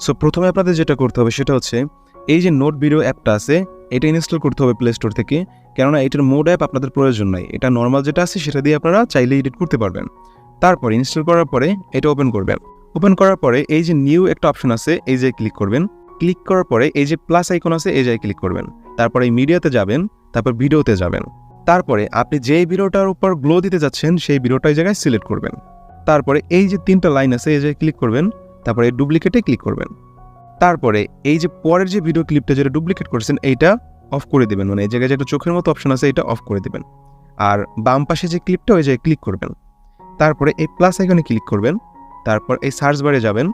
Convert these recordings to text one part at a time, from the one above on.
So প্রথমে আপনাদের যেটা করতে হবে সেটা হচ্ছে এই যে নোট ভিডিও অ্যাপটা আছে এটা ইনস্টল করতে হবে প্লে স্টোর থেকে, কেননা এটার মোড অ্যাপ আপনাদের প্রয়োজন নাই। এটা নর্মাল যেটা আছে সেটা দিয়ে আপনারা চাইলে এডিট করতে পারবেন। তারপর ইনস্টল করার পরে এটা ওপেন করবেন। ওপেন করার পরে এই যে নিউ একটা অপশন আছে এই যে ক্লিক করবেন। ক্লিক করার পরে এই যে প্লাস আইকন আছে এই জায়গায় ক্লিক করবেন। তারপরে এই মিডিয়াতে যাবেন, তারপর ভিডিওতে যাবেন। তারপরে আপনি যেই ভিডিওটার উপর গ্লো দিতে যাচ্ছেন সেই ভিডিওটা এই জায়গায় সিলেক্ট করবেন। তারপরে এই যে 3টা লাইন আছে এই জায়গায় ক্লিক করবেন। তারপরে এই ডুপ্লিকেটে ক্লিক করবেন। তারপরে এই যে পরের যে ভিডিও ক্লিপটা যেটা ডুপ্লিকেট করছেন এইটা অফ করে দেবেন, মানে এই জায়গায় যে একটা চোখের মতো অপশন আছে এটা অফ করে দেবেন। আর বাম পাশে যে ক্লিপটা ওই জায়গায় ক্লিক করবেন। তারপরে এই প্লাস আইকনে ক্লিক করবেন। তারপর এই সার্চ বারে যাবেন।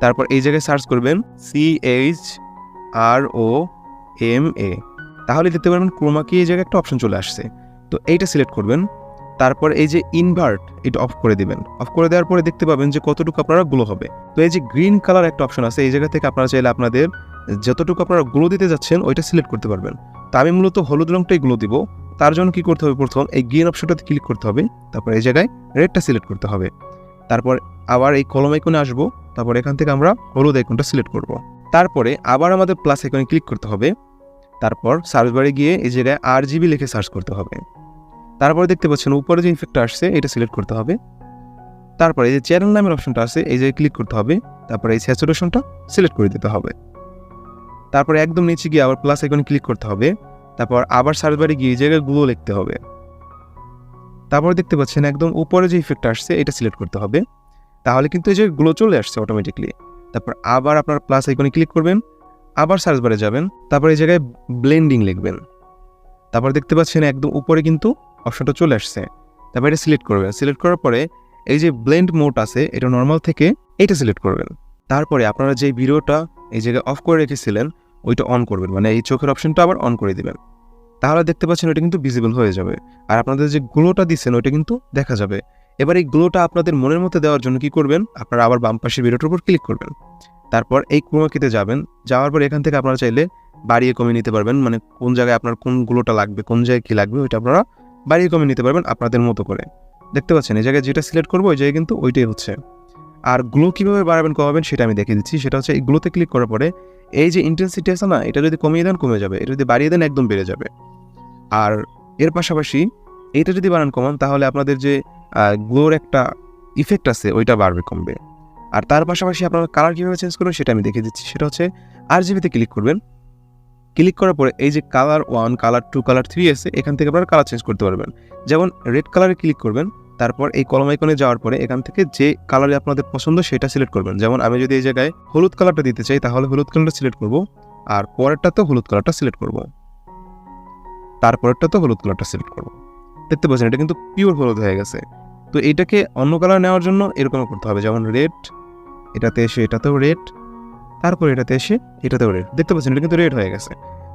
তারপর এই জায়গায় সার্চ করবেন CHROMA, তাহলে দেখতে পারবেন ক্রোমা কি এই জায়গায় একটা অপশন চলে আসছে। তো এইটা সিলেক্ট করবেন। তারপর এই যে ইনভার্ট এটা অফ করে দিবেন। অফ করে দেওয়ার পরে দেখতে পাবেন যে কতটুকু আপনারা গ্লো হবে। তো এই যে গ্রিন কালার একটা অপশন আছে এই জায়গা থেকে আপনারা চাইলে আপনাদের যতটুকু আপনারা গ্লো দিতে যাচ্ছেন ওইটা সিলেক্ট করতে পারবেন। তো আমি মূলত হলুদ রংটাই গ্লো দিব। তার জন্য কি করতে হবে, প্রথম এই গ্রিন অপশনটাতে ক্লিক করতে হবে। তারপর এই জায়গায় রেডটা সিলেক্ট করতে হবে। তারপর আবার এই কলম আইকনে আসবো। তারপর এখান থেকে আমরা হলুদ আইকনটা সিলেক্ট করব। তারপরে আবার আমাদের প্লাস আইকনে ক্লিক করতে হবে। তারপর সার্চ বারে গিয়ে এই জায়গায় RGB লিখে সার্চ করতে হবে। তারপরে দেখতে পাচ্ছেন উপরে যে ইফেক্টটা আসছে এটা সিলেক্ট করতে হবে। তারপরে এই যে চ্যানেল নামের অপশনটা আছে এই জায়গায় ক্লিক করতে হবে। তারপরে এই স্যাচুরেশনটা সিলেক্ট করে দিতে হবে। তারপরে একদম নিচে গিয়ে আবার প্লাস আইকনে ক্লিক করতে হবে। তারপর আবার সার্চ বারে গিয়ে এই জায়গায় গ্লো লিখতে হবে। তারপর দেখতে পাচ্ছেন একদম উপরে যে ইফেক্টটা আসছে এটা সিলেক্ট করতে হবে। তাহলে কিন্তু এই যে গ্লো চলে আসছে অটোমেটিকলি। তারপর আবার আপনার প্লাস আইকনে ক্লিক করবেন। আবার সার্চ বারে যাবেন। তারপর এই জায়গায় ব্লেন্ডিং লিখবেন। তারপর দেখতে পাচ্ছেন একদম উপরে কিন্তু অপশনটা চলে আসছে। তারপর এটা সিলেক্ট করবেন। সিলেক্ট করার পরে এই যে ব্লেন্ড মোড আছে এটা নর্মাল থেকে এইটা সিলেক্ট করবেন। তারপরে আপনারা যে ভিডিওটা এই জায়গায় অফ করে রেখেছিলেন ওইটা অন করবেন, মানে এই চোখের অপশনটা আবার অন করে দিবেন। তাহলে দেখতে পাচ্ছেন ওইটা কিন্তু ভিজিবল হয়ে যাবে। আর আপনাদের যে গ্লোটা দিচ্ছেন ওইটা কিন্তু দেখা যাবে। এবার এই গ্লোটা আপনাদের মনের মধ্যে দেওয়ার জন্য কি করবেন, আপনারা আবার বাম পাশের ভিডিওটার উপর ক্লিক করবেন। তারপর এই ক্রোমা কিতে যাবেন। যাওয়ার পর এখান থেকে আপনারা চাইলে বাড়িয়ে কমিয়ে নিতে পারবেন, মানে কোন জায়গায় আপনার কোন গ্লোটা লাগবে, কোন জায়গায় কী লাগবে ওইটা আপনারা বাড়িয়ে কমিয়ে নিতে পারবেন আপনাদের মতো করে। দেখতে পাচ্ছেন এই জায়গায় যেটা সিলেক্ট করবো ওই জায়গায় কিন্তু ওইটাই হচ্ছে। আর গ্লো কীভাবে বাড়াবেন কমাবেন সেটা আমি দেখিয়ে দিচ্ছি। সেটা হচ্ছে এই গ্লোতে ক্লিক করার পরে এই যে ইন্টেন্সিটি আছে না এটা যদি কমিয়ে দেন কমে যাবে, এটা যদি বাড়িয়ে দেন একদম বেড়ে যাবে। আর এর পাশাপাশি এইটা যদি বাড়ান কমান তাহলে আপনাদের যে গ্লোর একটা ইফেক্ট আছে ওইটা বাড়বে কমবে। আর তার পাশাপাশি আপনারা কালার কীভাবে চেঞ্জ করবেন সেটা আমি দেখিয়ে দিচ্ছি। সেটা হচ্ছে RGBতে ক্লিক করবেন। ক্লিক করার পরে এই যে কালার 1, কালার 2, কালার 3 আছে এখান থেকে আপনারা কালার চেঞ্জ করতে পারবেন। যেমন রেড কালারে ক্লিক করবেন। তারপর এই কলম আইকনে যাওয়ার পরে এখান থেকে যে কালারে আপনাদের পছন্দ সেটা সিলেক্ট করবেন। যেমন আমি যদি এই জায়গায় হলুদ কালারটা দিতে চাই তাহলে হলুদ কালারটা সিলেক্ট করব। আর পরেরটাতেও হলুদ কালারটা সিলেক্ট করব। তারপরেরটাতেও হলুদ কালারটা সিলেক্ট করব। দেখতে পাচ্ছেন এটা কিন্তু পিওর হলুদ হয়ে গেছে। তো এইটাকে অন্য কালার নেওয়ার জন্য এরকম করতে হবে, যেমন রেড, এটাতে এসে এটাতেও রেড, তারপর এটাতে এসে এটাতেও রেড। দেখতে পাচ্ছেন এটা কিন্তু রেড হয়ে গেছে।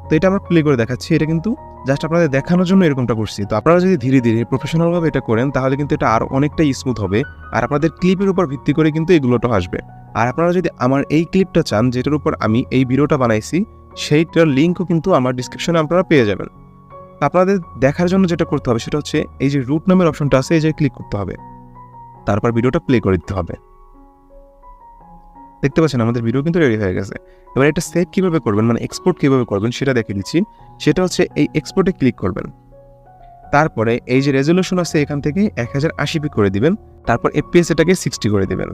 তো এটা আমরা প্লে করে দেখাচ্ছি। এটা কিন্তু জাস্ট আপনাদের দেখানোর জন্য এরকমটা করছি। তো আপনারা যদি ধীরে ধীরে প্রফেশনালভাবে এটা করেন তাহলে কিন্তু এটা আরও অনেকটাই স্মুথ হবে। আর আপনাদের ক্লিপের উপর ভিত্তি করে কিন্তু এগুলোটা আসবে। আর আপনারা যদি আমার এই ক্লিপটা চান যেটার উপর আমি এই ভিডিওটা বানাইছি সেইটার লিঙ্কও কিন্তু আমার ডিসক্রিপশনে আপনারা পেয়ে যাবেন। আপনাদের দেখার জন্য যেটা করতে হবে সেটা হচ্ছে এই যে রুট নামের অপশনটা আছে এই যে ক্লিক করতে হবে। তারপর ভিডিওটা প্লে করে দিতে হবে। দেখতে পাচ্ছেন আমাদের ভিডিও কিন্তু রেডি হয়ে গেছে। এবার এটা সেভ কীভাবে করবেন, মানে এক্সপোর্ট কীভাবে করবেন সেটা দেখিয়ে দিচ্ছি। সেটা হচ্ছে এই এক্সপোর্টে ক্লিক করবেন। তারপরে এই যে রেজলিউশন আছে এখান থেকে 1080p করে দিবেন। তারপর FPS এটাকে 60 করে দিবেন।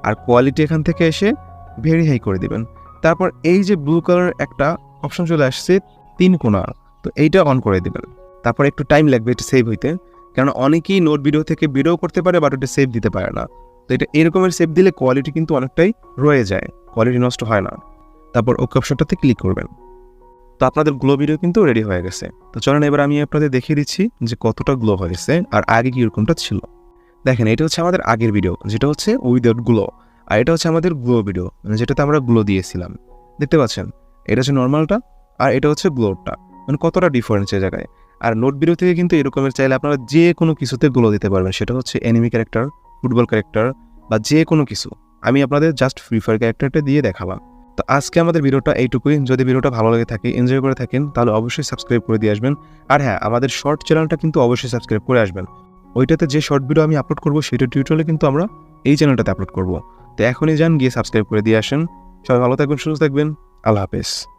আর কোয়ালিটি এখান থেকে এসে ভেরি হাই করে দিবেন। তারপর এই যে ব্লু কালার একটা অপশন চলে আসছে 3 কোণা, তো এইটা অন করে দিবেন। তারপর একটু টাইম লাগবে এটা সেভ হইতে, কারণ অনেকেই নোট ভিডিও থেকে ভিডিও করতে পারে বাট ওটা সেভ দিতে পারে না। তো এটা এরকমের সেভ দিলে কোয়ালিটি কিন্তু অনেকটাই রয়ে যায়, কোয়ালিটি নষ্ট হয় না। তারপর ওকে অপশনটাতে ক্লিক করবেন। তো আপনাদের গ্লো ভিডিও কিন্তু রেডি হয়ে গেছে। তো চলেন এবার আমি আপনাদের দেখিয়ে দিচ্ছি যে কতটা গ্লো হয়েছে আর আগে কি এরকমটা ছিল। দেখেন এটা হচ্ছে আমাদের আগের ভিডিও যেটা হচ্ছে উইদাউট গ্লো, আর এটা হচ্ছে আমাদের গ্লো ভিডিও মানে যেটাতে আমরা গ্লো দিয়েছিলাম। দেখতে পাচ্ছেন এটা হচ্ছে নর্মালটা আর এটা হচ্ছে গ্লোটা, মানে কতটা ডিফারেন্স এই জায়গায়। আর নোট ভিডিও থেকে কিন্তু এরকমের চাইলে আপনারা যে কোনো কিছুতে গ্লো দিতে পারবেন, সেটা হচ্ছে অ্যানিমে ক্যারেক্টার, ফুটবল ক্যারেক্টার বা যে কোনো কিছু। আমি আপনাদের জাস্ট ফ্রি ফায়ার ক্যারেক্টারটা দিয়ে দেখালাম। তো আজকে আমাদের ভিডিওটা এইটুকুই। যদি ভিডিওটা ভালো লাগে থাকে, এনজয় করে থাকেন, তাহলে অবশ্যই সাবস্ক্রাইব করে দিয়ে আসবেন। আর হ্যাঁ, আমাদের শর্ট চ্যানেলটা কিন্তু অবশ্যই সাবস্ক্রাইব করে আসবেন। ওইটাতে যে শর্ট ভিডিও আমি আপলোড করবো সেটা টিউটোরিয়ালে কিন্তু আমরা এই চ্যানেলটাতে আপলোড করব। তো এখনই যান, গিয়ে সাবস্ক্রাইব করে দিয়ে আসেন। সবাই ভালো থাকবেন, সুস্থ থাকবেন। আল্লাহ হাফেজ।